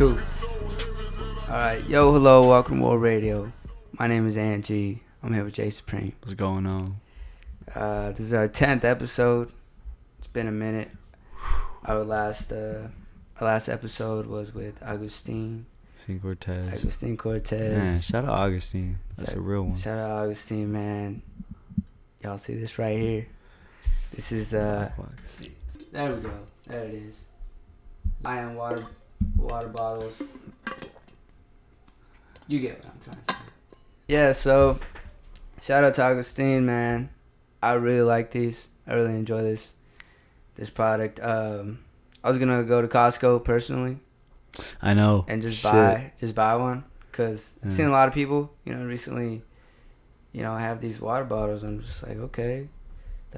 Cool. Alright, yo, hello, welcome to World Radio. My name is Angie. I'm here with Jay Supreme. What's going on? This is our 10th episode. It's been a minute. Our last episode was with Agustin Cortez. Man, shout out Augustine. That's a real one. Shout out Augustine, man. Y'all see this right here? This is Baquax. there we go. There it is. Iron water bottles. You get what I'm trying to say. Yeah, so shout out to Augustine, man. I really like these. I really enjoy this product. I was gonna go to Costco personally. I know. And just buy one, cause I've seen a lot of people, recently, have these water bottles. I'm just like, okay,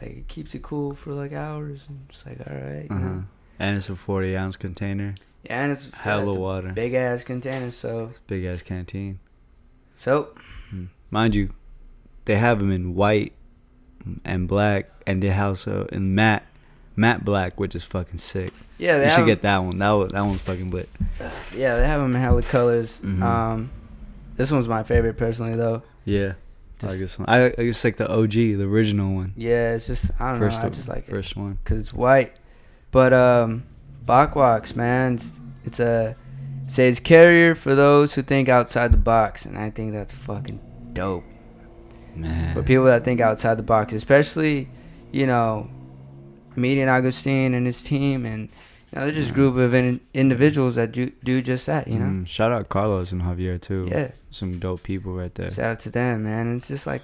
like it keeps it cool for like hours. I'm just like, all right. And it's a 40-ounce container. Yeah, and it's hella water. Big ass container, so. It's a big ass canteen. So. Mind you, they have them in white and black, and they also in matte black, which is fucking sick. Yeah, you should get that one. That one's fucking lit. Yeah, they have them in hella colors. This one's my favorite personally, though. Yeah. I guess like the OG, the original one. Yeah, it's just I don't know. I just like first one because it's white. But Baquax, man, it says carrier for those who think outside the box, and I think that's fucking dope. Man. For people that think outside the box, especially, meeting Agustin and his team, and they're just a group of individuals that do just that, Shout out Carlos and Javier too. Yeah, some dope people right there. Shout out to them, man. And it's just like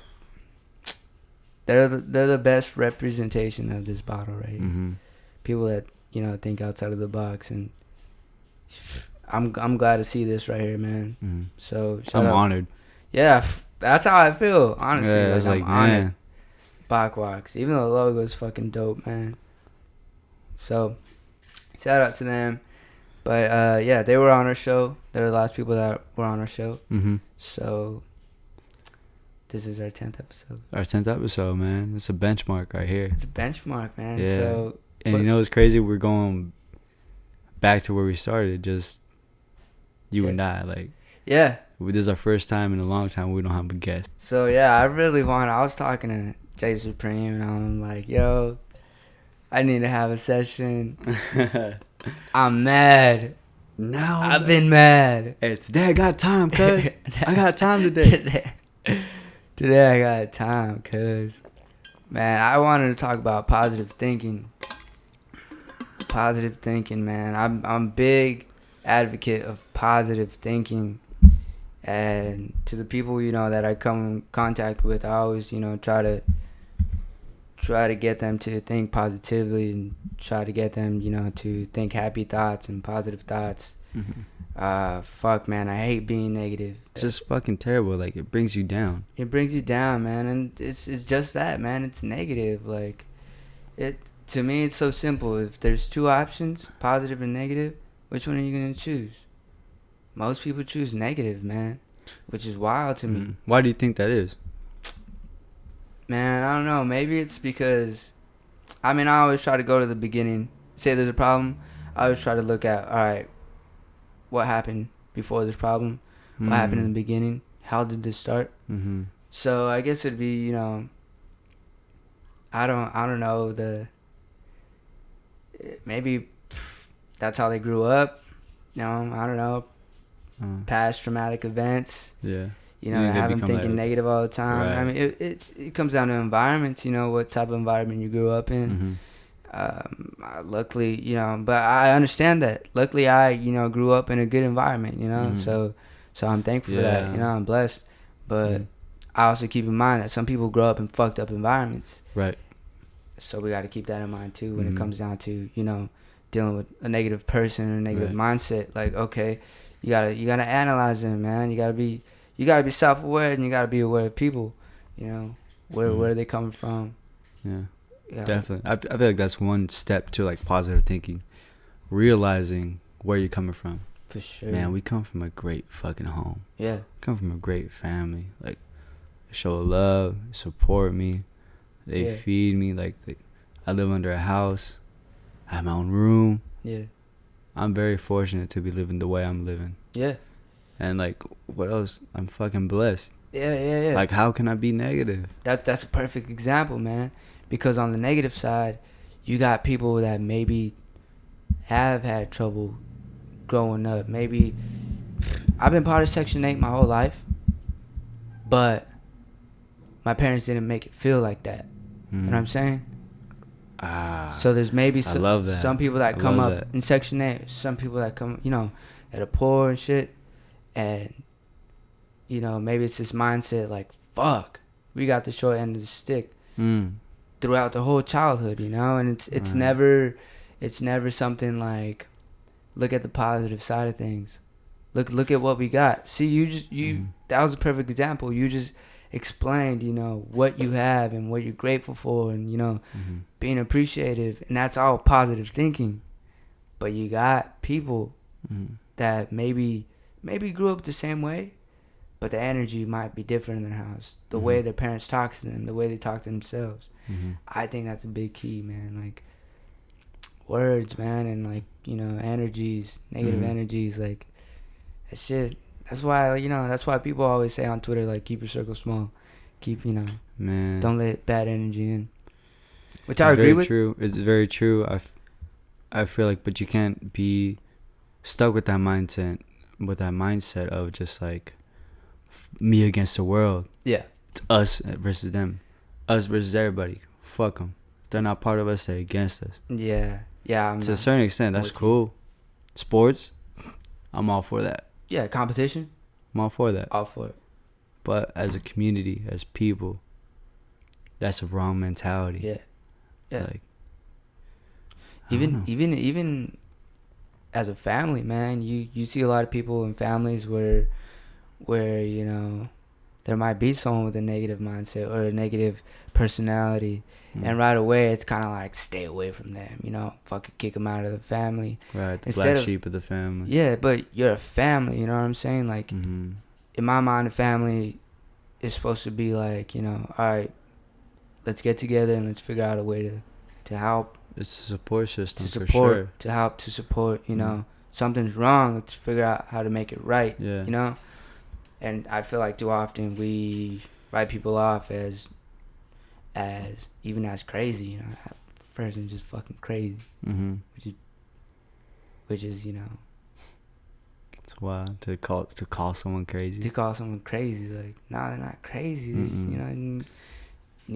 they're the best representation of this bottle right here. People that think outside of the box, and I'm glad to see this right here, man. So I'm honored. Yeah, that's how I feel, honestly. Yeah, I'm honored. Baquax, even though the logo is fucking dope, man. So shout out to them. But yeah, they were on our show. They're the last people that were on our show. So this is our 10th episode. Our 10th episode, man. It's a benchmark right here. It's a benchmark, man. Yeah. So, and it's crazy. We're going back to where we started. Just you and I, like. Yeah. This is our first time in a long time we don't have a guest. So yeah, I was talking to Jay Supreme, and I'm like, yo, I need to have a session. I'm mad. No. I've been mad. Hey, today I got time, cuz. I got time today. Today I got time, cuz. Man, I wanted to talk about positive thinking. Positive thinking, man. I'm a big advocate of positive thinking. And to the people, that I come in contact with, I always, try to get them to think positively and try to get them, to think happy thoughts and positive thoughts. Fuck, man, I hate being negative. It's just fucking terrible. Like, it brings you down. It brings you down, man, and it's just that, man. It's negative. Like, to me, it's so simple. If there's two options, positive and negative, which one are you gonna choose? Most people choose negative, man, which is wild to me. Why do you think that is? Man, I don't know. Maybe it's because, I always try to go to the beginning. Say there's a problem, I always try to look at, all right, what happened before this problem? What happened in the beginning? How did this start? So I guess it'd be, I don't know, maybe that's how they grew up. I don't know. Past traumatic events. Yeah. Have them thinking negative all the time. Right. It comes down to environments, what type of environment you grew up in. Luckily, but I understand that. Luckily, I, grew up in a good environment, so I'm thankful for that. I'm blessed. But I also keep in mind that some people grow up in fucked up environments. Right. So we got to keep that in mind, too, when it comes down to, dealing with a negative person or a negative mindset. Like, okay, you gotta analyze them, man. You gotta be self-aware, and you gotta be aware of people. Where are they coming from? Yeah. Definitely. I feel like that's one step to like positive thinking, realizing where you're coming from. For sure. Man, we come from a great fucking home. Yeah. Come from a great family. Like, they show love, support me, they feed me. Like, I live under a house. I have my own room. Yeah. I'm very fortunate to be living the way I'm living. Yeah. And like, what else? I'm fucking blessed. Yeah. Like, how can I be negative? That's a perfect example, man. Because on the negative side, you got people that maybe have had trouble growing up. Maybe I've been part of Section 8 my whole life, but my parents didn't make it feel like that. You know what I'm saying? So there's maybe I love that. some people that I come love up that. in Section 8, some people that come, that are poor and shit, and, maybe it's this mindset like, fuck, we got the short end of the stick throughout the whole childhood, and it's never something like, look at the positive side of things. Look at what we got. See, that was a perfect example. You just explained, what you have and what you're grateful for, and being appreciative, and that's all positive thinking. But you got people that maybe grew up the same way, but the energy might be different in their house. The way their parents talk to them, the way they talk to themselves. I think that's a big key, man. Like, words, man, and like, energies, negative energies, like, that shit. That's why, that's why people always say on Twitter, like, keep your circle small. Keep, man, don't let bad energy in. Which I agree with. It's very true. I feel like, but you can't be stuck with that mindset of just like me against the world. Yeah. It's us versus them. Us versus everybody. Fuck them. If they're not part of us, they're against us. Yeah. Yeah. To a certain extent, that's cool. Sports, I'm all for that. Yeah, competition. I'm all for that. All for it. But as a community, as people, that's a wrong mentality. Yeah. Yeah. Like, even as a family, man, you see a lot of people in families where there might be someone with a negative mindset or a negative personality, and right away it's kind of like, stay away from them, fucking kick them out of the family. Right, the black sheep of the family. Yeah, but you're a family, you know what I'm saying? Like, in my mind, a family is supposed to be like, all right, let's get together and let's figure out a way to help. It's a support system, to support, for sure. To help, to support, something's wrong, let's figure out how to make it right, Yeah. And I feel like too often we write people off as even as crazy, that person's just fucking crazy, which is it's wild to call someone crazy. To call someone crazy, like, nah, they're not crazy. They just, need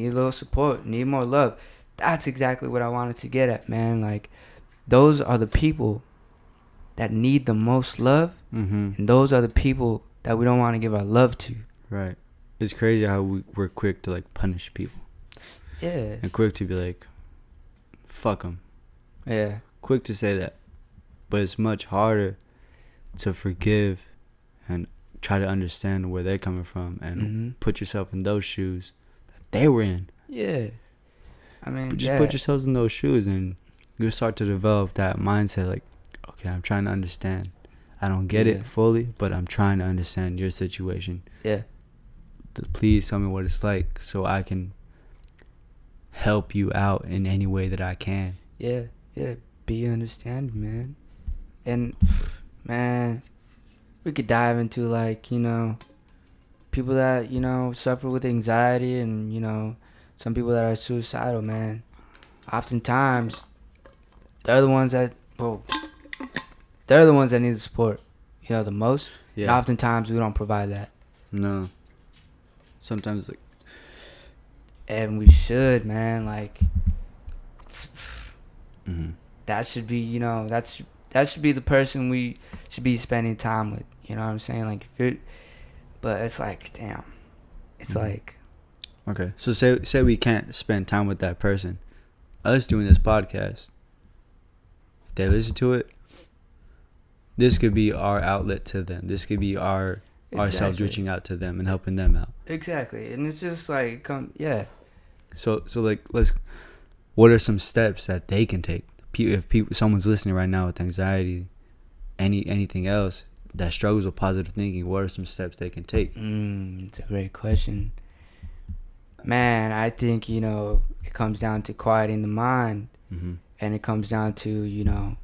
a little support, need more love. That's exactly what I wanted to get at, man. Like, those are the people that need the most love, and those are the people that we don't want to give our love to. Right. It's crazy how we're quick to like punish people. Yeah. And quick to be like, fuck them. Yeah. Quick to say that. But it's much harder to forgive and try to understand where they're coming from and put yourself in those shoes that they were in. Yeah. I mean, but just put yourselves in those shoes and you start to develop that mindset like, okay, I'm trying to understand. I don't get it fully, but I'm trying to understand your situation. Yeah. Please tell me what it's like so I can help you out in any way that I can. Yeah. Be understanding, man. And, man, we could dive into, like, people that, suffer with anxiety and, some people that are suicidal, man. Oftentimes, they're the ones that need the support, the most. Yeah. And oftentimes, we don't provide that. No. Sometimes, like... And we should, man. Like, that should be, that should be the person we should be spending time with. You know what I'm saying? Like, but it's like, damn. It's like... Okay, so say we can't spend time with that person. Us doing this podcast, if they listen to it, this could be our outlet to them. This could be ourselves reaching out to them and helping them out. Exactly, and it's just like, So like, what are some steps that they can take? If someone's listening right now with anxiety, anything else that struggles with positive thinking, what are some steps they can take? It's a great question. Man, I think, it comes down to quieting the mind. And it comes down to,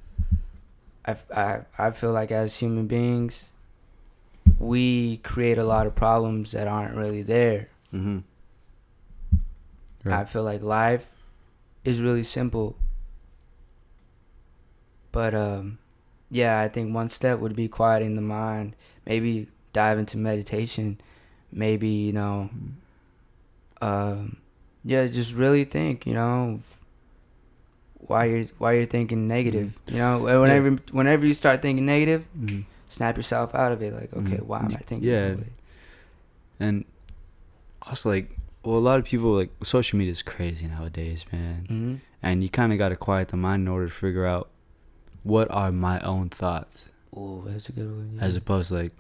I feel like as human beings, we create a lot of problems that aren't really there. Mm-hmm. I Right. feel like life is really simple. But yeah, I think one step would be quieting the mind. Maybe dive into meditation. Maybe, yeah, just really think, why you're thinking negative. Mm-hmm. You know, Yeah. whenever you start thinking negative, Mm-hmm. snap yourself out of it. Like, okay, Mm-hmm. why am I thinking Yeah. that way? And also, like, well, a lot of people, like, social media is crazy nowadays, man. Mm-hmm. And you kind of got to quiet the mind in order to figure out what are my own thoughts, Ooh, that's a good one. Yeah. as opposed to, like,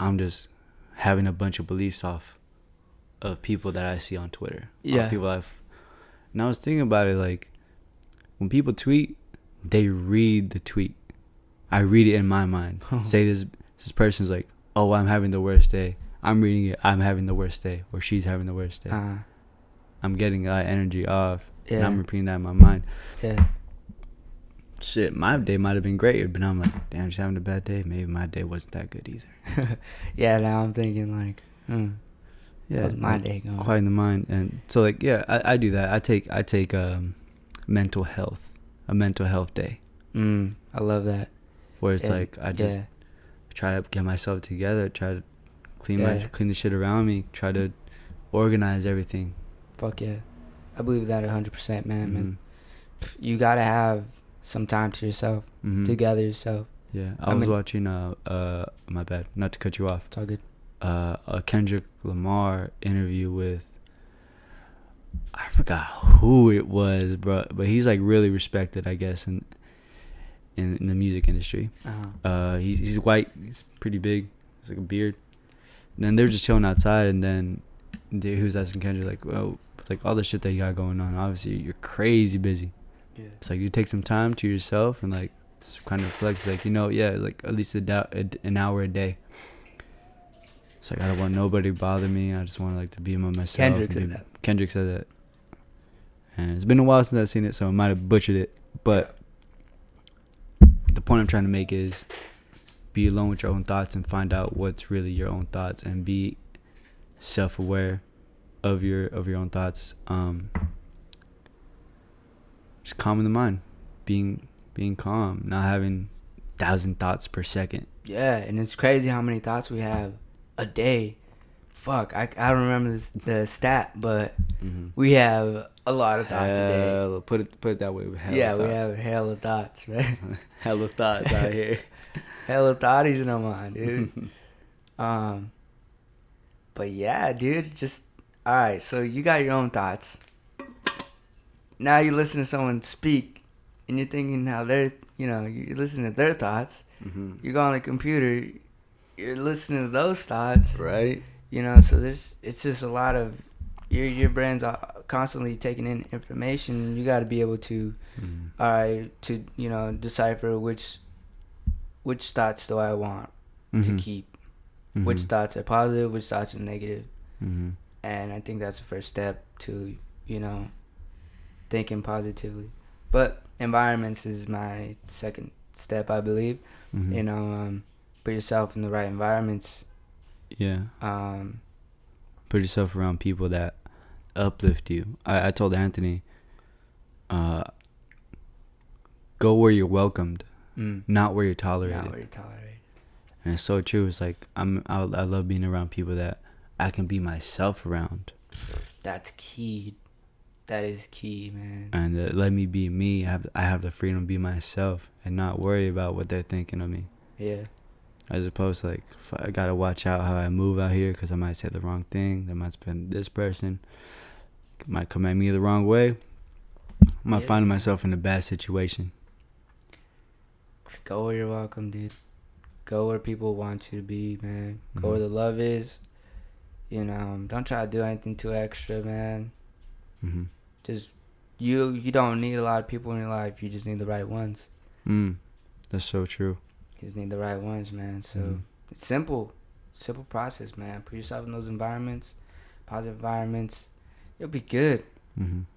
I'm just having a bunch of beliefs off of people that I see on Twitter. Yeah. People and I was thinking about it, like, when people tweet, they read the tweet. I read it in my mind. Say this person's like, oh, I'm having the worst day. I'm reading it, I'm having the worst day, or she's having the worst day. I'm getting that energy off, and I'm repeating that in my mind. Yeah. Shit, my day might have been great, but now I'm like, damn, she's having a bad day. Maybe my day wasn't that good either. Yeah, now I'm thinking like, Yeah, how's my like, day going? quiet in the mind, and so, like, yeah, I do that. I take mental health, a mental health day, I love that. where it's like I just try to get myself together, try to clean the shit around me, try to organize everything. Fuck yeah, I believe that 100%, man. Mm-hmm. Man, you gotta have some time to yourself, Mm-hmm. to gather yourself. Yeah, I was watching my bad, not to cut you off. It's all good. A Kendrick Lamar interview with, I forgot who it was, bro, but he's like really respected, I guess, in the music industry. He's white, he's pretty big, he's like a beard. And then they're just chilling outside, and then he was asking Kendrick, like, well, it's like all the shit that you got going on, obviously you're crazy busy. Yeah. It's like you take some time to yourself and like just kind of reflect. It's like, like at least an hour a day. It's like I don't want nobody to bother me. I just want to like to be by myself. Kendrick said that. And it's been a while since I've seen it, so I might have butchered it. But the point I'm trying to make is be alone with your own thoughts and find out what's really your own thoughts, and be self-aware of your own thoughts. Just calming the mind, being calm, not having 1,000 thoughts per second. Yeah, and it's crazy how many thoughts we have a day. Fuck, I don't remember the stat, but we have a lot of thoughts a day. Put it that way. We have hella thoughts, right? Hella thoughts out here. Hella thoughties in our mind, dude. But yeah, dude, just all right. So you got your own thoughts. Now you listen to someone speak, and you're thinking how they're, you're listening to their thoughts. You go on the computer, you're listening to those thoughts, right? So it's just a lot of your brain's constantly taking in information. You got to be able to, all right, to decipher which thoughts do I want to keep, which thoughts are positive, which thoughts are negative, and I think that's the first step to thinking positively. But environments is my second step, I believe. Put yourself in the right environments. Yeah. Put yourself around people that uplift you. I told Anthony, go where you're welcomed, not where you're tolerated. And it's so true. It's like I love being around people that I can be myself around. That's key. That is key, man. And let me be me. I have the freedom to be myself and not worry about what they're thinking of me. Yeah. As opposed to, like, I gotta watch out how I move out here because I might say the wrong thing. They might spend this person might come at me the wrong way. I might find myself in a bad situation. Go where you're welcome, dude. Go where people want you to be, man. Go where the love is. Don't try to do anything too extra, man. Just you don't need a lot of people in your life. You just need the right ones. That's so true. You just need the right ones, man. So it's simple process, man. Put yourself in those environments, positive environments. You'll be good.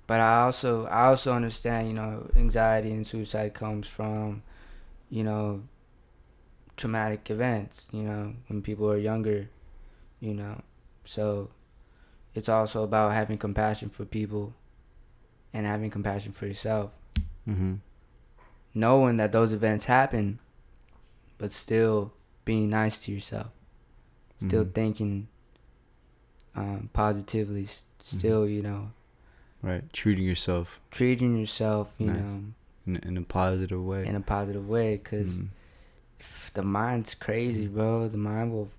But I also understand, anxiety and suicide comes from, you know, traumatic events, you know, when people are younger, you know. So it's also about having compassion for people and having compassion for yourself. Mm-hmm. Knowing that those events happen, but still being nice to yourself. Still Mm-hmm. thinking positively. Still, you know, Right. Treating yourself. Treating yourself, you Nice. know, In a positive way. in a positive way. Because the mind's crazy, bro. The mind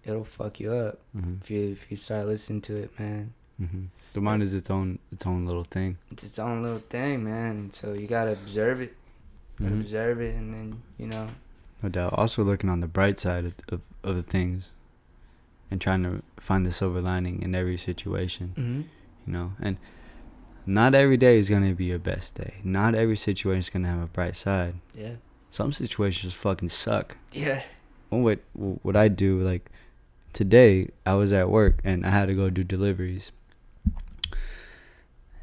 it'll fuck you up if you start listening to it, man. The mind is its own little thing. It's its own little thing, man. So you gotta observe it. Observe it, and then, you know. No doubt. Also looking on the bright side of the things, and trying to find the silver lining in every situation. You know, and not every day is gonna be your best day. Not every situation is gonna have a bright side. Yeah. Some situations fucking suck. Yeah. Well, what I do, like today, I was at work and I had to go do deliveries.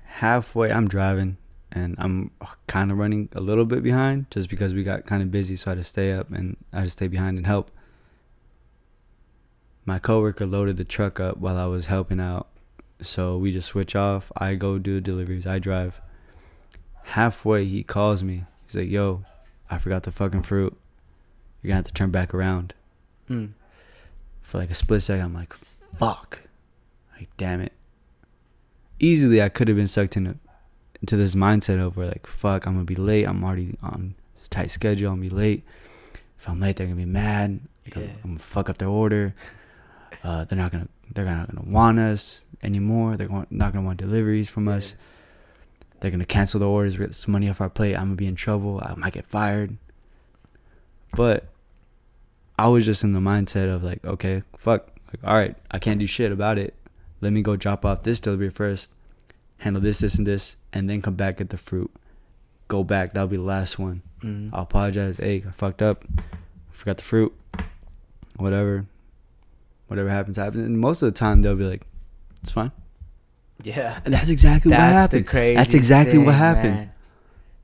Halfway, I'm driving and I'm kind of running a little bit behind just because we got kind of busy, so I had to stay up and I had to stay behind and help. My coworker loaded the truck up while I was helping out, so we just switch off. I go do deliveries, I drive. Halfway, he calls me. He's like, "Yo, I forgot the fucking fruit. You're gonna have to turn back around." For like a split second, I'm like, fuck. Like, damn it. Easily, I could have been sucked into this mindset of where, like, fuck, I'm gonna be late. I'm already on this tight schedule. I'm gonna be late. If I'm late, they're gonna be mad. Like, I'm gonna fuck up their order. They're not gonna want us anymore. They're not gonna want deliveries from us. They're gonna cancel the orders, get some money off our plate. I'm gonna be in trouble. I might get fired. But I was just in the mindset of like, okay, fuck. Like, all right, I can't do shit about it. Let me go drop off this delivery first, handle this, and this, and then come back, get the fruit. Go back. That'll be the last one. I'll apologize. Hey, I fucked up. Forgot the fruit. Whatever happens. And most of the time, they'll be like, it's fine. Yeah. And that's exactly what happened. That's exactly what happened. Man.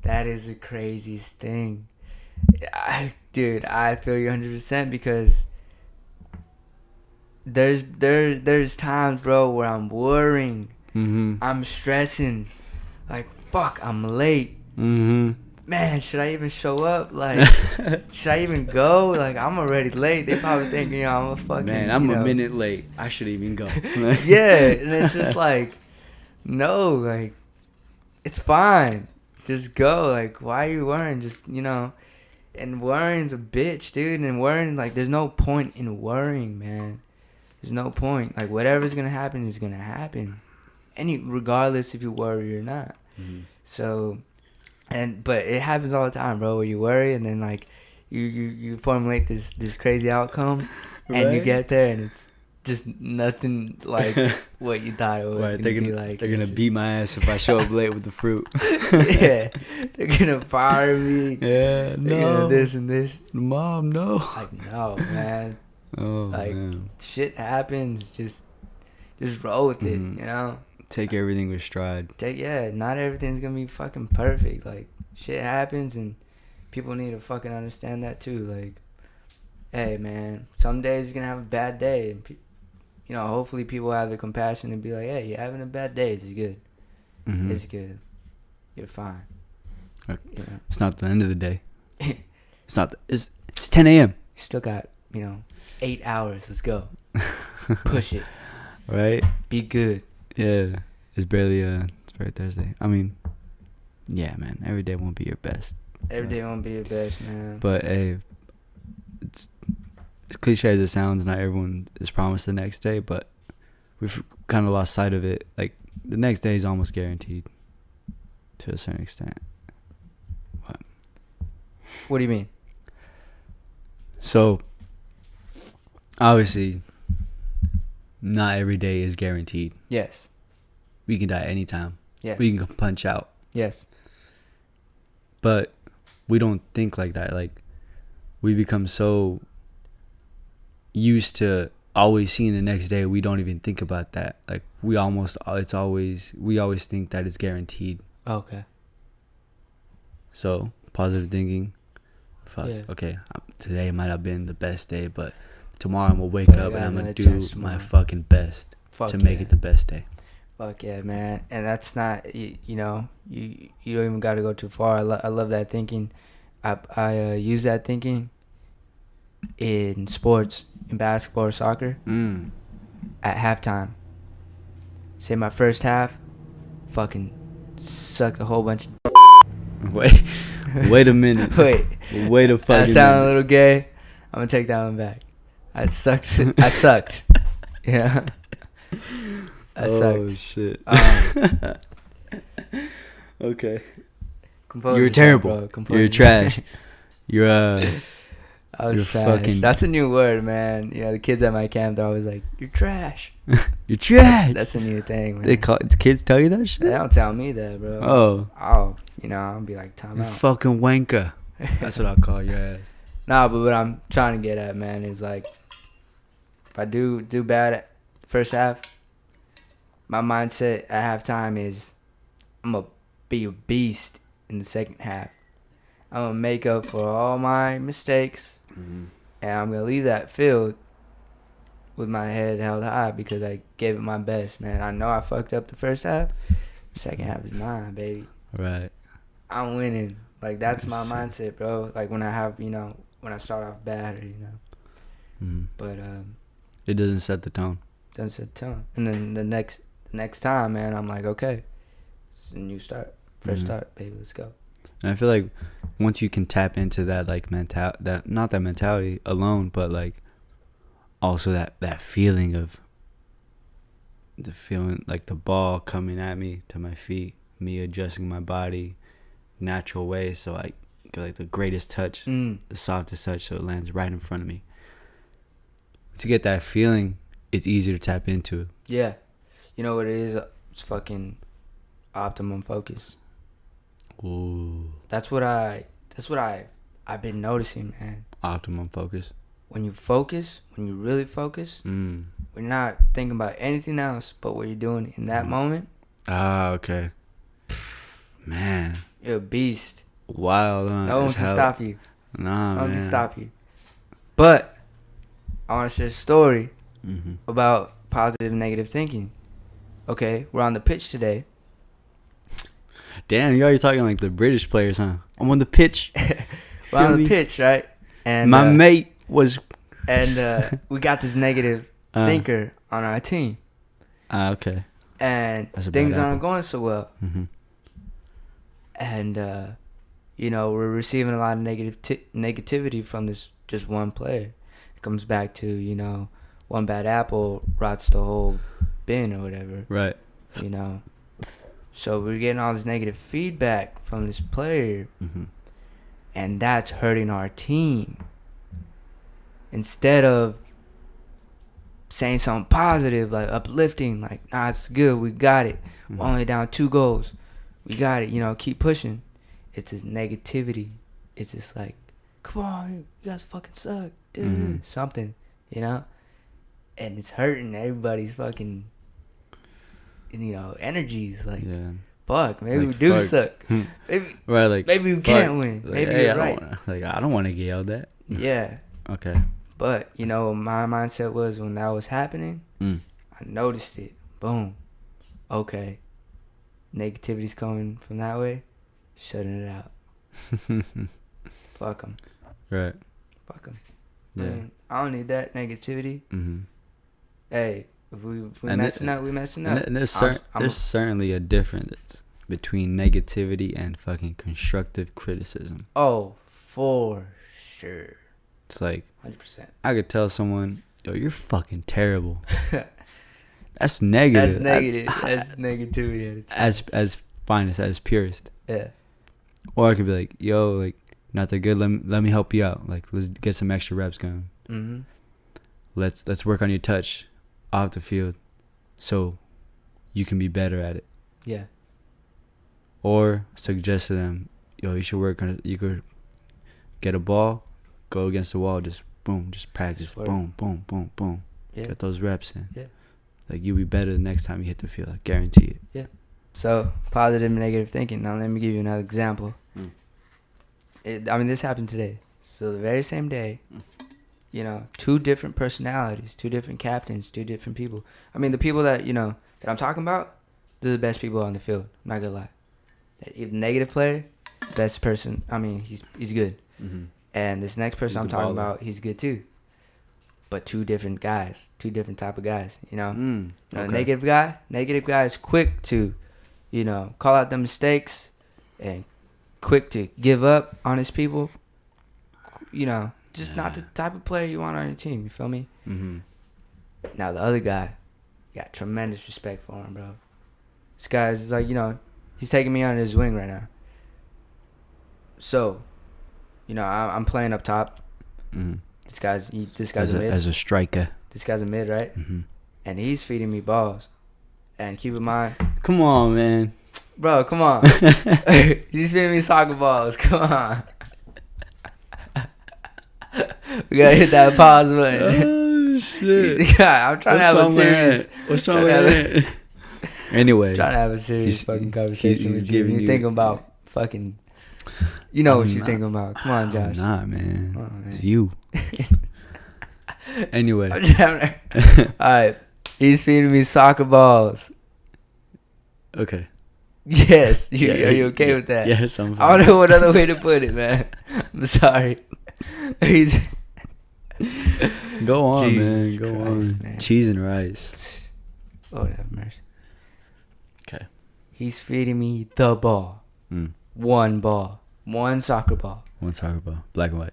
That is the craziest thing. Dude, I feel you 100% because there's times, bro, where I'm worrying. I'm stressing. Like, fuck, I'm late. Man, should I even show up? Like, should I even go? Like, I'm already late. They probably think, you know, I'm a fucking... Man, I'm a minute late. I should even go. Yeah, and it's just like, no, like, it's fine. Just go. Like, why are you worrying? Just, you know... And worrying's a bitch, dude. And worrying, like, there's no point in worrying, man. There's no point. Like, whatever's gonna happen is gonna happen. Regardless if you worry or not. So... But it happens all the time, bro, where you worry and then, like, you formulate this crazy outcome and you get there and it's just nothing like what you thought it was right, gonna be like. They're gonna beat my ass if I show up late with the fruit. Yeah, they're gonna fire me. Yeah, no. This and this. Mom, no. Like, no, man. Oh, like, man. Shit happens. Just roll with it, you know? Take everything with stride. Not everything's gonna be fucking perfect. Like, shit happens and people need to fucking understand that too. Like, hey, man, some days you're gonna have a bad day. And you know, hopefully people have the compassion to be like, hey, you're having a bad day. It's good. It's good. You're fine. You know? It's not the end of the day. It's 10 a.m. You still got, 8 hours. Let's go. Push it. Right? Be good. Yeah. It's barely Thursday. I mean, yeah, man. Every day won't be your best. Every day won't be your best, man. But, hey, it's as cliche as it sounds, not everyone is promised the next day, but we've kind of lost sight of it. Like, the next day is almost guaranteed to a certain extent. What do you mean? So, obviously, not every day is guaranteed. Yes. We can die anytime. Yes. We can punch out. Yes. But we don't think like that. Like, we become so used to always seeing the next day, we don't even think about that. Like, we always think that it's guaranteed. Okay. So, positive thinking. Fuck. Yeah. Okay, today might have been the best day, but tomorrow I'm gonna wake up and I'm gonna do my fucking best to make it the best day. Fuck yeah, man. And that's not, you know, you don't even got to go too far. I love that thinking. I use that thinking in sports, in basketball or soccer, at halftime. Say my first half, fucking sucked a whole bunch of Wait a minute. Wait a fucking I sound minute. a little gay. I'm going to take that one back. I sucked. Yeah. I sucked. Oh, shit. Okay. You're terrible. You're trash. You're I was you're trash. fucking. That's a new word, man. You know, the kids at my camp, they're always like, "You're trash." You're trash. That's a new thing, man. The kids tell you that shit? They don't tell me that, bro. Oh. I'll be like, time You out. fucking wanker. That's what I'll call your ass. Nah, but what I'm trying to get at, man, is like, if I do bad at first half, my mindset at halftime is I'm going to be a beast in the second half. I'm going to make up for all my mistakes, and I'm going to leave that field with my head held high because I gave it my best, man. I know I fucked up the first half. The second half is mine, baby. Right. I'm winning. Like, that's my mindset, bro. Like, when I have, when I start off bad, But, it doesn't set the tone. doesn't set the tone. And then the next time, man, I'm like, okay, it's a new start. Fresh start, baby, let's go. And I feel like once you can tap into that, like, not that mentality alone, but, like, also that feeling of the feeling, like, the ball coming at me to my feet, me adjusting my body natural way, so I get, like, the greatest touch, the softest touch, so it lands right in front of me. To get that feeling, it's easier to tap into. Yeah. You know what it is? It's fucking optimum focus. Ooh. That's what I've been noticing, man. Optimum focus. When you really focus, when you're not thinking about anything else but what you're doing in that moment. Ah, okay. Man. You're a beast. Wild, huh? No one can stop you. Nah, No one man. can stop you. But I want to share a story about positive and negative thinking. Okay, we're on the pitch today. Damn, you're already talking like the British players, huh? I'm on the pitch. We're on the pitch, right? And my mate was... And we got this negative thinker on our team. Okay. And things aren't going so well. And, we're receiving a lot of negativity from this just one player. It comes back to, one bad apple rots the whole bin or whatever. Right. So we're getting all this negative feedback from this player. And that's hurting our team. Instead of saying something positive, like uplifting, like, nah, it's good, we got it. We're only down 2 goals. We got it, keep pushing. It's this negativity. It's just like, come on, you guys fucking suck, dude. Something, And it's hurting everybody's fucking, energies. Like, fuck, maybe we do suck. Maybe, right, like, maybe we can't win. Like, maybe hey, you're right. I don't want to get yelled at. Yeah. Okay. But, my mindset was when that was happening, I noticed it. Boom. Okay. Negativity's coming from that way. Shutting it out. Fuck them. Right. Fuck them. Yeah. I don't need that negativity. Hey, if we messing up, we messing up. And there's certainly a difference between negativity and fucking constructive criticism. Oh, for sure. It's like 100%. I could tell someone, yo, you're fucking terrible. That's negative. That's negative. That's negativity at its as finest, as purest. Yeah. Or I could be like, yo, like, not that good. Let me help you out. Like, let's get some extra reps going. Let's work on your touch off the field, so you can be better at it. Yeah. Or suggest to them, yo, you should work on it. You could get a ball, go against the wall, just boom, just practice, boom, boom, boom, boom. Yeah. Get those reps in. Yeah. Like, you'll be better the next time you hit the field. I guarantee it. Yeah. So, positive and negative thinking. Now, let me give you another example. This happened today. So the very same day, you know, 2 different personalities, 2 different captains, 2 different people. I mean, the people that, you know, that I'm talking about, they're the best people on the field. I'm not gonna lie. The negative player, best person. I mean, he's good. Mm-hmm. And this next person He's I'm the talking baller. about, he's good too. But 2 different guys, 2 different type of guys. You know, Okay. The negative guy is quick to, you know, call out the mistakes, and quick to give up on his people. You know, just not the type of player you want on your team. You feel me? Mm-hmm. Now the other guy, got tremendous respect for him, bro. This guy's like, you know, he's taking me under his wing right now. So, you know, I'm playing up top. Mm-hmm. This guy's a mid. As a striker. This guy's a mid, right? Mm-hmm. And he's feeding me balls. And keep in mind, Come on, man. bro, come on. He's feeding me soccer balls. Come on. We gotta hit that pause button. Oh shit! Yeah, I'm trying to have a serious. What's wrong with that? Anyway, Trying to have a serious he's- fucking conversation he's with you. giving You're you- thinking about fucking. You know what I'm you're not- thinking about. Come on, Josh. I'm not, man. Oh, man. It's you. Anyway, I'm just having all right. He's feeding me soccer balls. okay. Yes. Are Yeah, you okay yeah, with that? Yes, I'm I fine. don't know what other way to put it, man. I'm sorry. He's. Go on, Jesus man. Go Christ, on. man. Cheese and rice. Lord have mercy. Okay. He's feeding me the ball. Mm. One ball. One soccer ball. One soccer ball, black and white.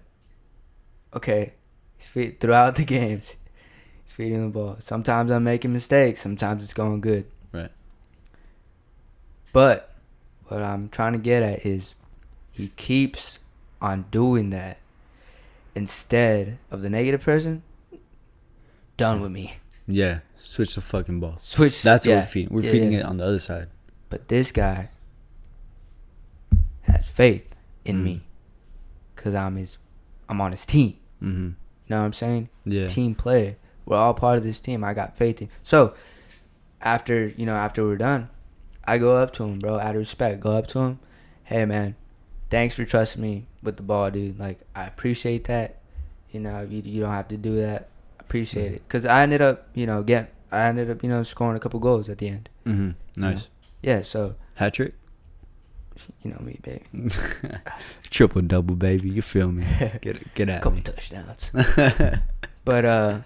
Okay. Throughout the games, he's feeding the ball. Sometimes I'm making mistakes. Sometimes it's going good. Right. But what I'm trying to get at is he keeps on doing that instead of the negative person. Done with me. Yeah. Switch the fucking ball. Switch. That's yeah, what we're feeding. We're yeah, feeding yeah. it on the other side. But this guy has faith in me because I'm on his team. Mm-hmm. You know what I'm saying? Yeah. Team player. We're all part of this team. I got faith in. So after we're done, I go up to him, bro, out of respect. Go up to him. Hey, man, thanks for trusting me with the ball, dude. Like, I appreciate that. You know, you don't have to do that. I appreciate it. Because I ended up, scoring a couple goals at the end. Mm-hmm. Nice. Yeah, so, Hat trick. you know me, baby. Triple double, baby. You feel me? Get at Couple me. touchdowns. But,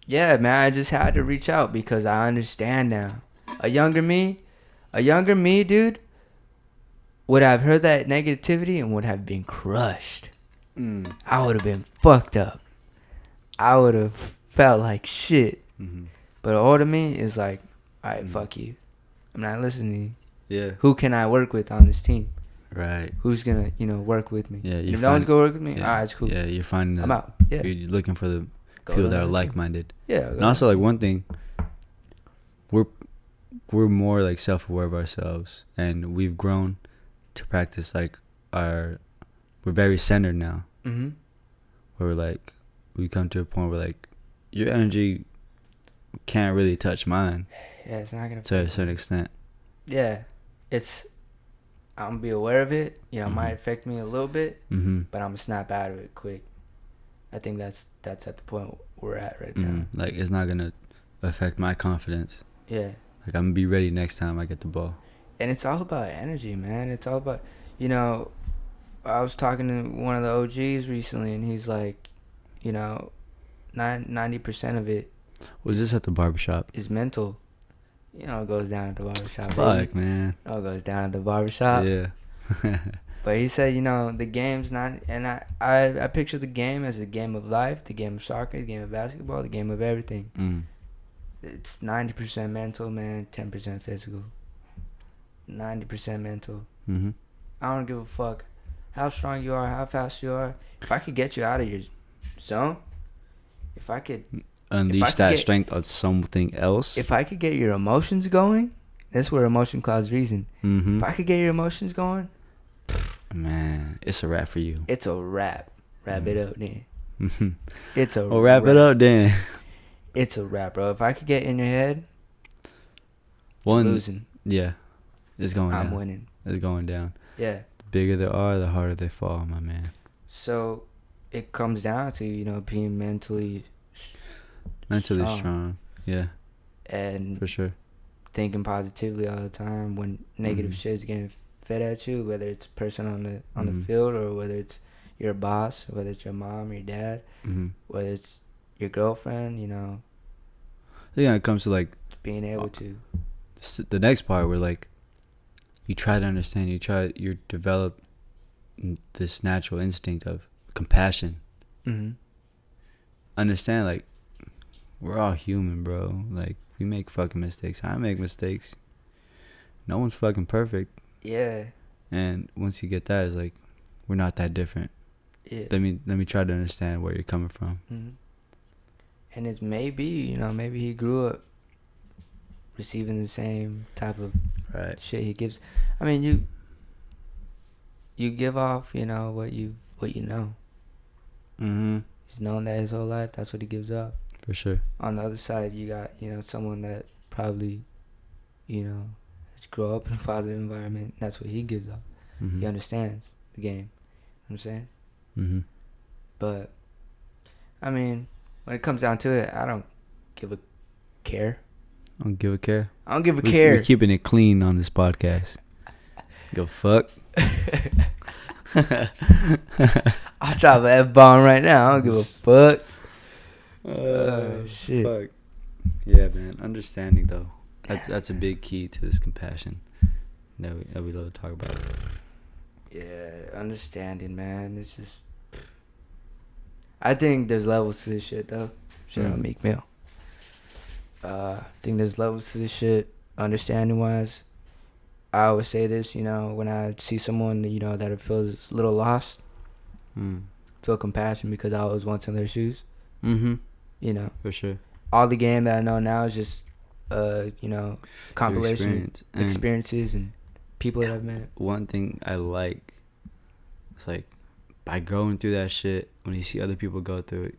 yeah, man, I just had to reach out because I understand now. A younger me, dude, would have heard that negativity and would have been crushed. I would have been fucked up. I would have felt like shit. Mm-hmm. But older me is like, all right, fuck you. I'm not listening to you. Yeah. Who can I work with on this team? Right. Who's gonna, work with me? Yeah. And if no one's gonna work with me, Yeah. all right, it's cool. Yeah. You're finding. I'm out. Yeah. You're looking for the Go people to that are another team. like-minded. Yeah. And also, like, one thing, we're more like self-aware of ourselves, and we've grown to practice like we're very centered now. Mm-hmm. Where we're like, we come to a point where like your energy can't really touch mine Yeah, it's not gonna. to a certain extent. Yeah, I'm gonna be aware of it. It Mhm. might affect me a little bit, Mm-hmm. but I'm gonna snap out of it quick. I think that's at the point we're at right Mm-hmm. now. Like, it's not gonna affect my confidence. Yeah, Like, I'm gonna be ready next time I get the ball. and it's all about energy, man. It's all about, I was talking to one of the OGs recently, and he's like, 90% of it Was this at the barbershop? is mental. It goes down at the barbershop. Fuck, man. It all goes down at the barbershop. Yeah. But he said, the game's not, and I picture the game as a game of life, the game of soccer, the game of basketball, the game of everything. Mm. It's 90% mental, man, 10% physical. 90% mental. Mm-hmm. I don't give a fuck how strong you are, how fast you are. If I could get you out of your zone, if I could Unleash that strength on something else. if I could get your emotions going, that's where emotion clouds reason. Mm-hmm. If I could get your emotions going, Man, it's a wrap for you. it's a wrap. Wrap it up, then. Mm-hmm. It's a Well, wrap it up then. It's a wrap, bro. If I could get in your head, One, losing. yeah, it's going I'm down. winning. It's going down. Yeah. The bigger they are, the harder they fall, my man. So it comes down to, you know, being mentally strong. Yeah, and for sure. thinking positively all the time when negative shit's getting fed at you, whether it's a person on the field, or whether it's your boss, whether it's your mom, your dad, whether it's your girlfriend, you know. Yeah, it comes to like being able to the next part where like you try to understand, you develop this natural instinct of compassion. Understand, like, we're all human, bro. Like, we make fucking mistakes. I make mistakes. No one's fucking perfect. Yeah. And once you get that, it's like, we're not that different. Yeah. Let me try to understand where you're coming from. And it's maybe he grew up receiving the same type of shit he gives. I mean, you give off, you know, what you know. He's known that his whole life. That's what he gives off. For sure. On the other side, you got, you know, someone that probably, you know, has grown up in a positive environment. That's what he gives off. He understands the game. You know what I'm saying? But, I mean, when it comes down to it, I don't give a care. I don't give a care. I don't give a care. We're keeping it clean on this podcast. Go fuck. I'll drop an F-bomb right now. I don't give a fuck. Shit. Fuck. Yeah, man. Understanding, though. That's a big key to this compassion that we love to talk about. Yeah, understanding, man. It's just... I think there's levels to this shit, though. Shit on Meek Mill. I think there's levels to this shit, understanding-wise. I always say this, you know, when I see someone, you know, that feels a little lost, feel compassion because I was once in their shoes. You know. For sure. All the game that I know now is just, you know, compilation experiences and people that I've met. One thing I like, it's like, by going through that shit, when you see other people go through it,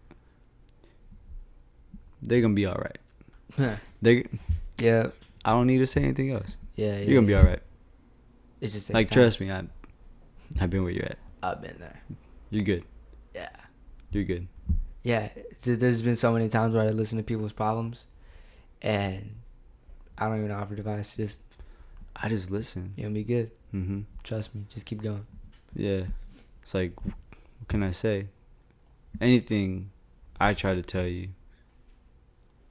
they're gonna be alright. Yeah. I don't need to say anything else. Yeah, you're gonna be alright. It's just like, trust me, I've been where you're at. I've been there. You're good. Yeah. You're good. Yeah, there's been so many times where I listen to people's problems, and I don't even offer advice. I just listen. You'll be good. Trust me. Just keep going. Yeah. It's like, what can I say? Anything I try to tell you,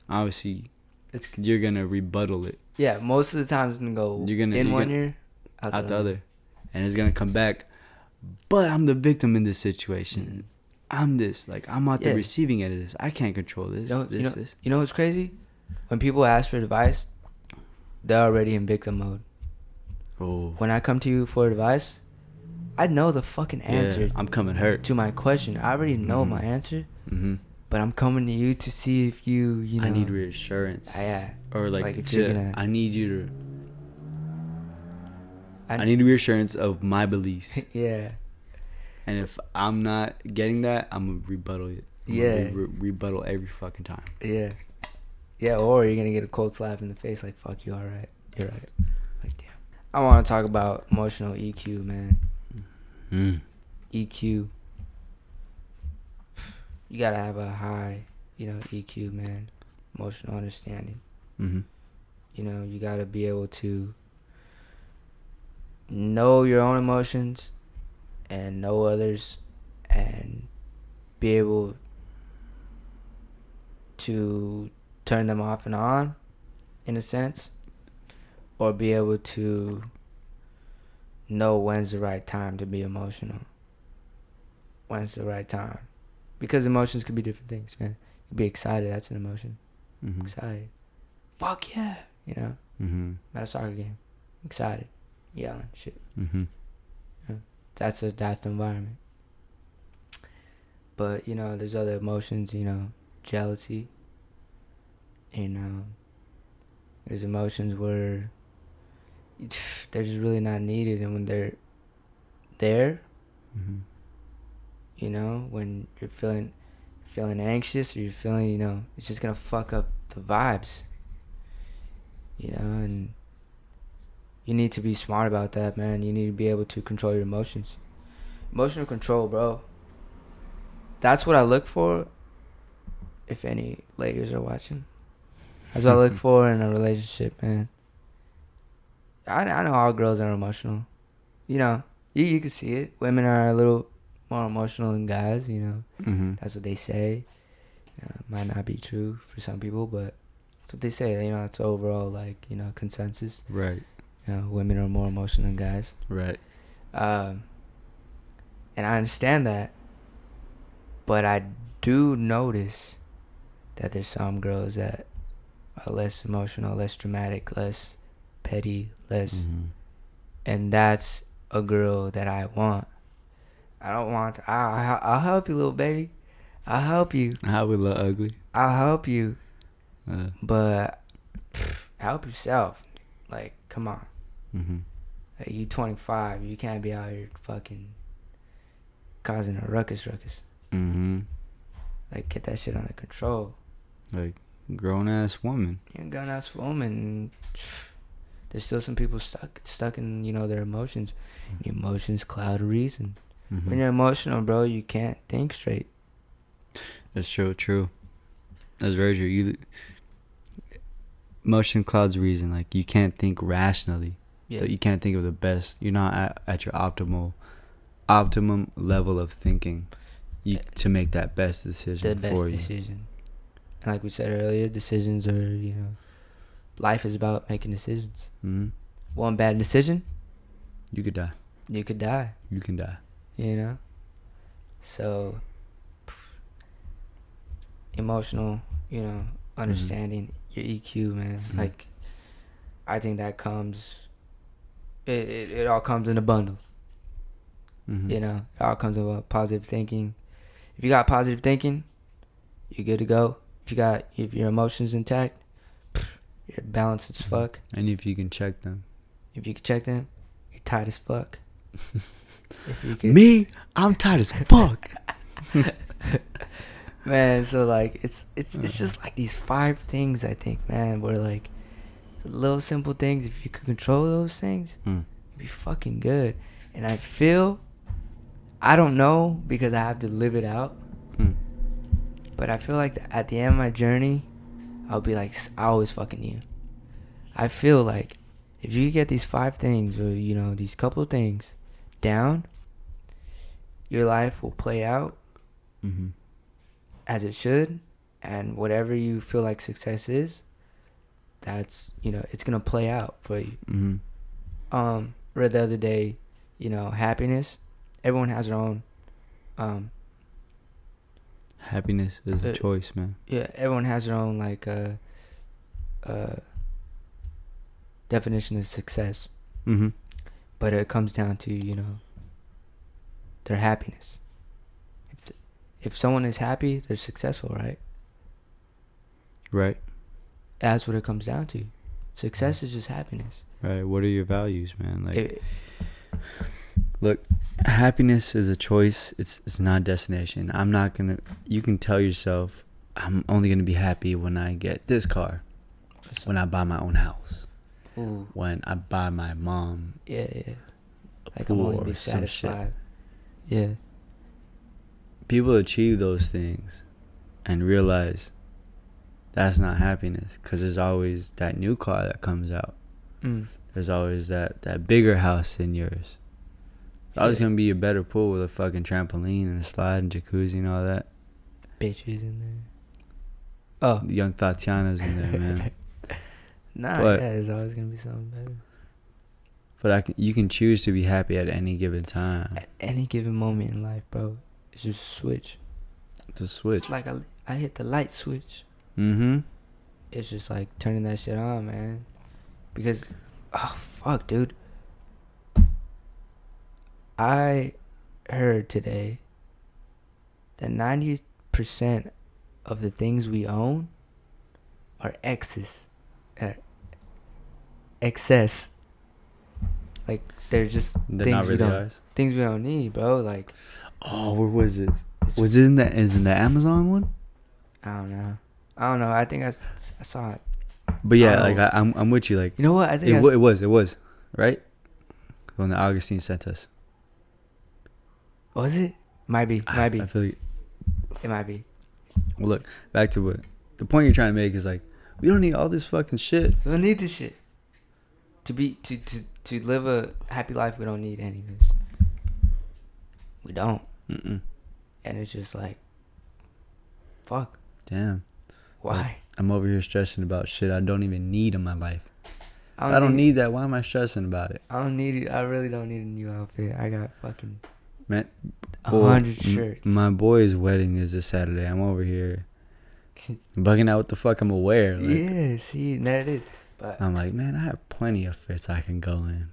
obviously, you're gonna rebuttal it. Yeah, most of the time it's gonna go in one ear, out the other, and it's gonna come back. But I'm the victim in this situation. I'm this, like, I'm at the receiving end of this. I can't control this. You know what's crazy? When people ask for advice, they're already in victim mode. Oh. When I come to you for advice, I know the fucking answer. I'm coming hurt to my question. I already know my answer. But I'm coming to you to see if you know. I need reassurance. Yeah. Or like if you're gonna. I need you to. I need reassurance of my beliefs. Yeah. And if I'm not getting that, I'm gonna rebuttal it. Rebuttal every fucking time. Yeah. Yeah, or you're gonna get a cold slap in the face like, fuck you, alright. You're right. Like, damn. I wanna talk about emotional EQ, man. EQ. You gotta have a high, you know, EQ, man. Emotional understanding. You know, you gotta be able to know your own emotions and know others, and be able to turn them off and on, in a sense, or be able to know when's the right time to be emotional. When's the right time? Because emotions could be different things, man. You could be excited, that's an emotion. Excited. Fuck yeah, you know? At a soccer game. Excited. Yelling, shit. Yeah. That's the environment. But, you know, there's other emotions, you know, jealousy. You know, there's emotions where they're just really not needed, and when they're there, you know, when you're feeling anxious, or you're feeling, you know, it's just gonna fuck up the vibes, you know. And you need to be smart about that, man. You need to be able to control your emotions. Emotional control, bro. that's what I look for. If any ladies are watching, that's what I look for in a relationship, man. I know all girls are emotional. You know, you can see it. Women are a little more emotional than guys. You know, that's what they say. Might not be true for some people, but that's what they say. You know, it's overall like consensus. Right. You know, women are more emotional than guys. Right. And I understand that, but I do notice that there's some girls that are less emotional, less dramatic, less petty, less, and that's a girl that I want. I don't want. I'll help you, little baby. I'll help you. How we look ugly. I'll help you, but help yourself. Like, come on. Like, you 25. You can't be out here fucking causing a ruckus. Like, get that shit under control. Like, grown ass woman. You're a grown ass woman. There's still some people stuck in their emotions. Emotions cloud reason. When you're emotional, bro, you can't think straight. That's true. That's very true. Emotion clouds reason. Like, you can't think rationally. Yeah. You can't think of the best. You're not at your optimum level of thinking to make that best decision the best for you. decision. And like we said earlier, decisions are, life is about making decisions. One bad decision, you could die. You could die. You can die. So, emotional, understanding your EQ, man. Like, I think that comes, it all comes in a bundle. It all comes with positive thinking. If you got positive thinking, you're good to go. If your emotions intact, you're balanced as fuck. And if you can check them. You're tight as fuck. Me, I'm tight as fuck. Man, so like it's just like these 5 things, I think, man, where like little simple things, if you could control those things, you'd be fucking good. And I don't know because I have to live it out. But I feel like at the end of my journey, I'll be like, I always fucking knew. I feel like if you get these 5 things or, these couple of things down, your life will play out as it should. And whatever you feel like success is, that's, it's going to play out for you. Read the other day, happiness. Everyone has their own. Happiness is a choice, man. Yeah, everyone has their own definition of success. But it comes down to their happiness. If someone is happy, they're successful, right? Right. That's what it comes down to. Success is just happiness. Right. What are your values, man? Like, look, happiness is a choice. It's not a destination. You can tell yourself, I'm only gonna be happy when I get this car, when I buy my own house, when I buy my mom. Yeah. Like, I'm only be satisfied. Yeah. People achieve those things and realize that's not happiness, because there's always that new car that comes out. There's always that bigger house than yours. There's always going to be a better pool with a fucking trampoline and a slide and jacuzzi and all that. Bitches in there. Oh. The young Tatiana's in there, man. There's always going to be something better. But you can choose to be happy at any given time. At any given moment in life, bro. It's just a switch. It's a switch. It's like I hit the light switch. It's just like turning that shit on, man. Because, oh, fuck, dude. I heard today that 90% of the things we own are excess. Like, they're just things we don't need, bro. Like, oh, where was it? Was it in the Amazon one? I don't know. I think I saw it. But yeah, like I'm with you. Like, you know what? I think it was right when the Augustine sent us. Was it? Might be. I feel like It might be. Well, look, back to what the point you're trying to make is like, we don't need all this fucking shit. We don't need this shit. To live a happy life, we don't need any of this. We don't. Mm-mm. And it's just like, fuck. Damn. Why? Like, I'm over here stressing about shit I don't even need in my life. I don't need that. Why am I stressing about it? I don't need it. I really don't need a new outfit. I got fucking Man, 100 shirts. My boy's wedding is this Saturday. I'm over here bugging out what the fuck I'm gonna wear. Like, yeah, see, there it is. But I'm like, man, I have plenty of fits I can go in.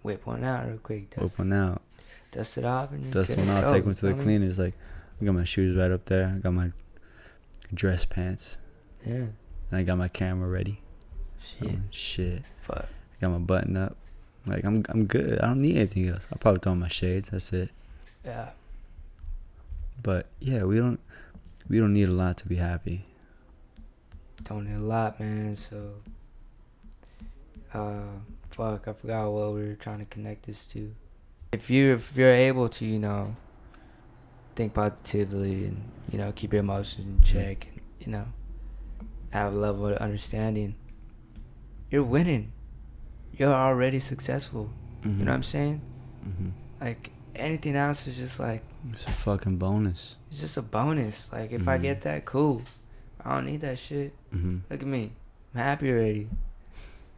whip one out real quick. Whip one out. Dust it off. And Dust one out. Take them to the cleaners. Like, I got my shoes right up there. I got my dress pants. Yeah. And I got my camera ready. Shit. Fuck. I got my button up. Like, I'm good. I don't need anything else. I'll probably throw on my shades. That's it. Yeah. But yeah, we don't need a lot to be happy. Don't need a lot, man. So, fuck, I forgot what we were trying to connect this to. If you're able to, you know, think positively and, you know, keep your emotions in check and, you know, have a level of understanding, you're winning. You're already successful. Mm-hmm. You know what I'm saying? Mm-hmm. Like, anything else is just like, it's a fucking bonus. it's just a bonus. Like, if I get that, cool. I don't need that shit. Mm-hmm. Look at me. I'm happy already.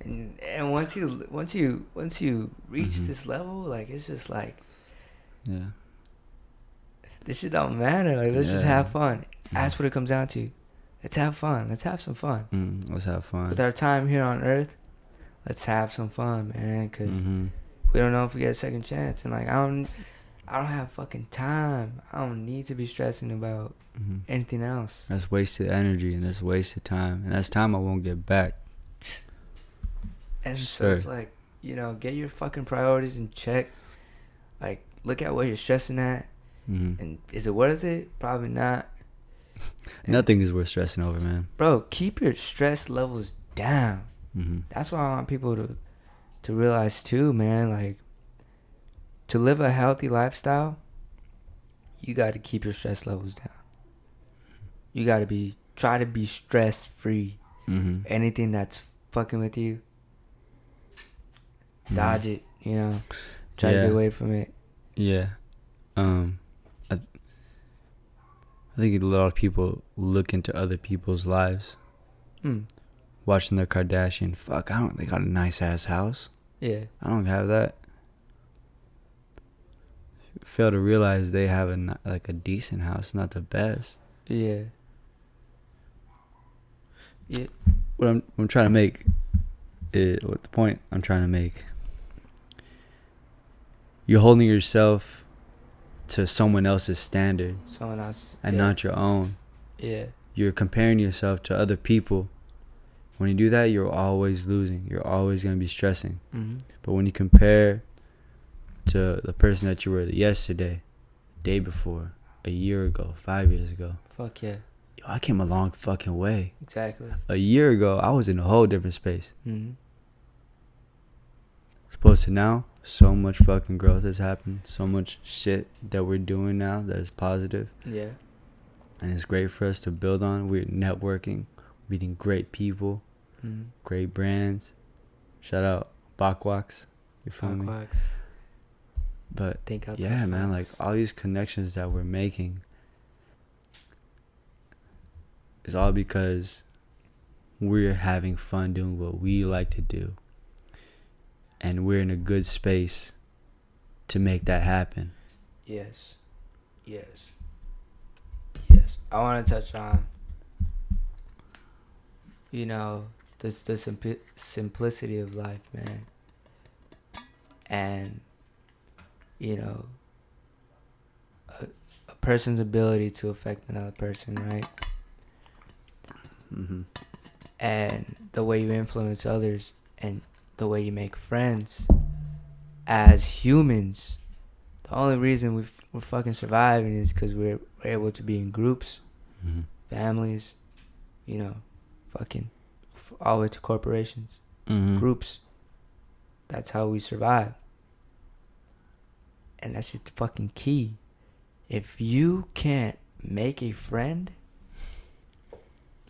And once you reach this level, like, it's just like, yeah, this shit don't matter. Like, let's just have fun. That's what it comes down to. Let's have fun. Let's have some fun. Let's have fun. With our time here on Earth, let's have some fun, man. Cause we don't know if we get a second chance. And like, I don't have fucking time. I don't need to be stressing about anything else. That's wasted energy and that's wasted time, and that's time I won't get back. And so it's like, you know, get your fucking priorities in check. Like, look at what you're stressing at. And is it worth it? Probably not. Nothing is worth stressing over, man. Bro, keep your stress levels down. That's what I want people to realize too, man. Like, to live a healthy lifestyle, you got to keep your stress levels down. You got to try to be stress free. Anything that's fucking with you, dodge it, you know. Try to get away from it. Yeah. I think a lot of people look into other people's lives. Watching their Kardashian. Fuck, they got a nice ass house. Yeah. I don't have that. Fail to realize they have a decent house, not the best. Yeah. Yeah. What I'm trying to make, what the point I'm trying to make, you're holding yourself to someone else's standard. Someone else. And not your own. Yeah. You're comparing yourself to other people. When you do that, you're always losing. You're always going to be stressing. But when you compare to the person that you were yesterday, the day before, a year ago, 5 years ago. Fuck yeah. Yo, I came a long fucking way. Exactly. A year ago, I was in a whole different space. Opposed to now, so much fucking growth has happened. So much shit that we're doing now that is positive. Yeah. And it's great for us to build on. We're networking, meeting great people, great brands. Shout out Baquax. You feel me? Baquax. But yeah, man, like all these connections that we're making is all because we're having fun doing what we like to do. And we're in a good space to make that happen. Yes. Yes. Yes. I want to touch on, you know, the simplicity of life, man. And, you know, a person's ability to affect another person, right? And the way you influence others and the way you make friends as humans. The only reason we're fucking surviving is because we're able to be in groups, families, you know, fucking all the way to corporations, groups. That's how we survive. And that's just fucking key. If you can't make a friend,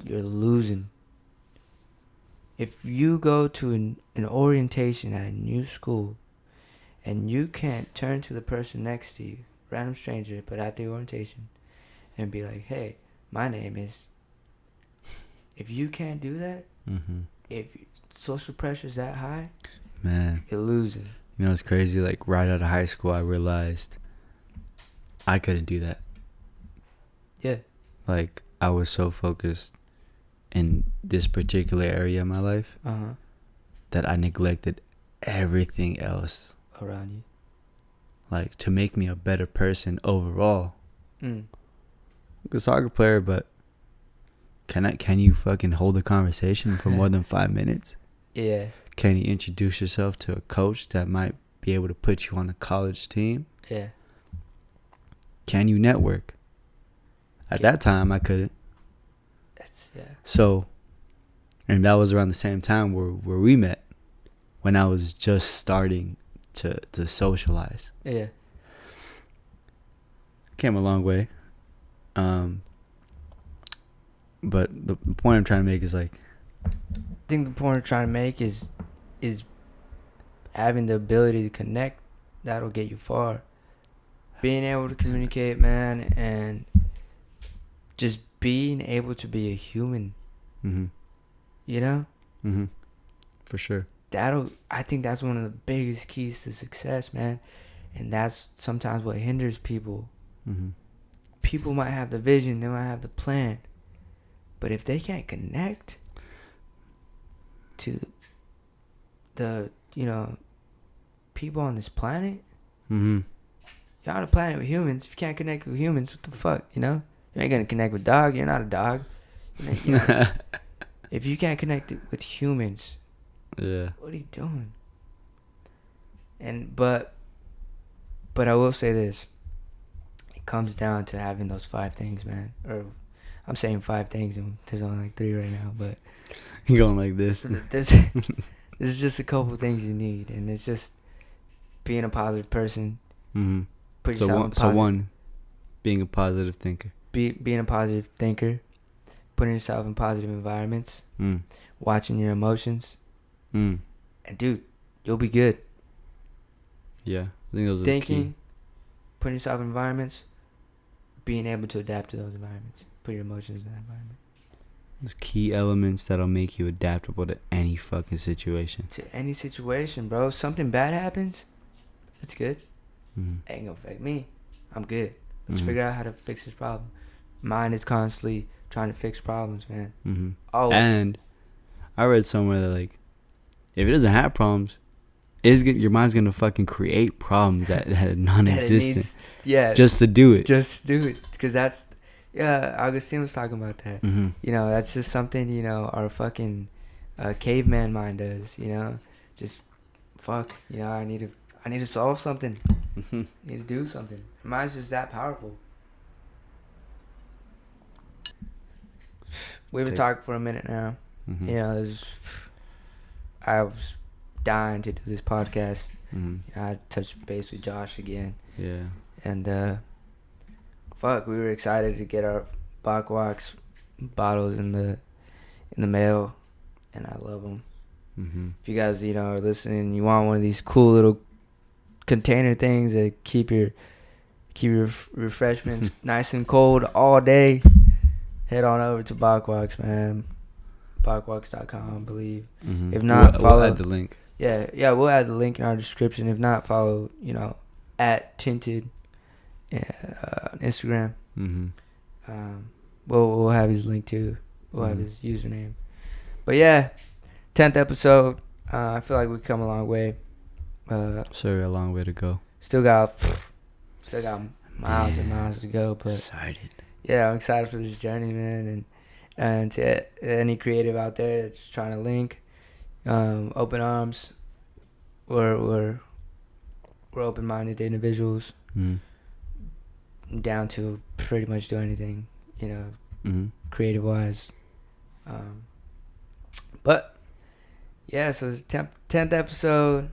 you're losing. If you go to an orientation at a new school and you can't turn to the person next to you, random stranger, but at the orientation, and be like, hey, my name is. If you can't do that, if social pressure is that high, man, you're losing. You know, it's crazy. Like, right out of high school, I realized I couldn't do that. Yeah. Like, I was so focused in this particular area of my life that I neglected everything else around you. Like, to make me a better person overall. I'm a soccer player, but can you fucking hold a conversation for more than 5 minutes? Yeah. Can you introduce yourself to a coach that might be able to put you on a college team? Yeah. Can you network? At that time, I couldn't. So, and that was around the same time where we met, when I was just starting to socialize. Yeah. Came a long way. But the point I'm trying to make is, like, I think the point I'm trying to make is having the ability to connect. That'll get you far. Being able to communicate, man, and just being able to be a human. You know? For sure. I think that's one of the biggest keys to success, man. And that's sometimes what hinders people. People might have the vision, they might have the plan, but if they can't connect to the people on this planet, you're on a planet with humans. If you can't connect with humans, what the fuck, you ain't gonna connect with dog. You're not a dog. If you can't connect with humans, yeah, what are you doing? But I will say this. It comes down to having those 5 things, man. Or I'm saying 5 things, and there's only like 3 right now. But you're going like this. There's just a couple things you need, and it's just being a positive person. Put yourself so one, being a positive thinker. Being a positive thinker, putting yourself in positive environments, watching your emotions, and dude, you'll be good. Yeah, I think those are thinking, the key. Putting yourself in environments, being able to adapt to those environments, put your emotions in that environment. Those key elements that'll make you adaptable to any fucking situation. To any situation, bro. Something bad happens, it's good. Ain't gonna affect me. I'm good. Let's figure out how to fix this problem. Mind is constantly trying to fix problems, man. Always. And I read somewhere that, like, if it doesn't have problems, your mind's gonna fucking create problems that are non-existent. Just to do it. Just do it, because that's Augustine was talking about that. That's just something our fucking caveman mind does. Just fuck. I need to solve something. Need to do something. Mine's just that powerful. We've been talking for a minute now. I was dying to do this podcast. I touched base with Josh again. Yeah. And fuck, we were excited to get our Baquax bottles in the mail, and I love them. If you guys are listening, you want one of these cool little container things that keep your refreshments nice and cold all day, head on over to Baquax, man. Baquax.com, I believe. If not, follow. We'll add the link. Yeah, we'll add the link in our description. If not, follow at Tinted on Instagram. We'll have his link too. We'll have his username. But yeah, 10th episode. I feel like we've come a long way. Sorry, a long way to go. Still got miles and miles to go, but excited. Yeah, I'm excited for this journey, man, and to any creative out there that's trying to link, open arms. We're open-minded individuals, down to pretty much do anything, creative wise. But yeah, so it's 10th episode,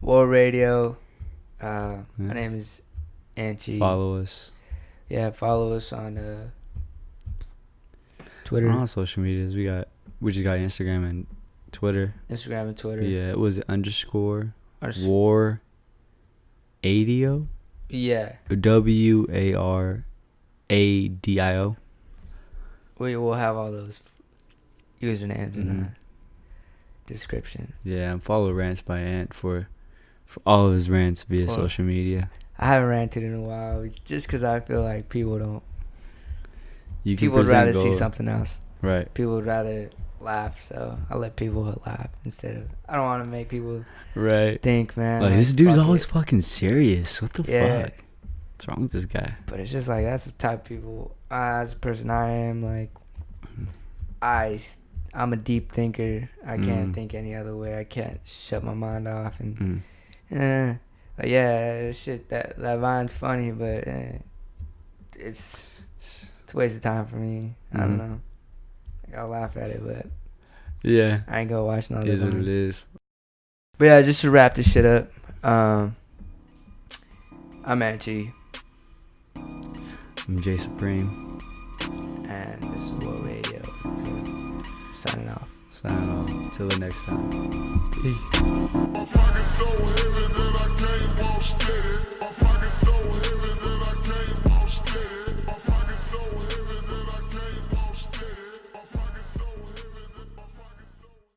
War Radio. My name is Anchi. Follow us. Yeah, follow us on Twitter, We're on social medias. We just got Instagram and Twitter. Instagram and Twitter. Yeah, it was _ Our s- war adio. Yeah, WARADIO. we will have all those usernames in Mhm. our description. Yeah, and follow Rants by Ant for all of his rants via Well, social media. I haven't ranted in a while, just because I feel like people don't. You can People would present rather see gold. something else. Right. People would rather laugh, so I let people laugh instead of. I don't want to make people Right. think, man. Like, this dude's fuck always it. fucking serious. What the Yeah. fuck? What's wrong with this guy? But it's just like that's the type of people. As a person I am, like, I'm a deep thinker. I can't think any other way. I can't shut my mind off and. Like, yeah, shit. That Vine's funny, but it's a waste of time for me. I don't know. Like, I'll laugh at it, but Yeah. I ain't gonna watch none It of is what Vine. it is. But yeah, just to wrap this shit up, I'm Anchi, I'm Jay Supreme. and this is War Radio. Signing off. Signing off. Till the next time. Peace. My pocket's so heavy that I can't walk steady.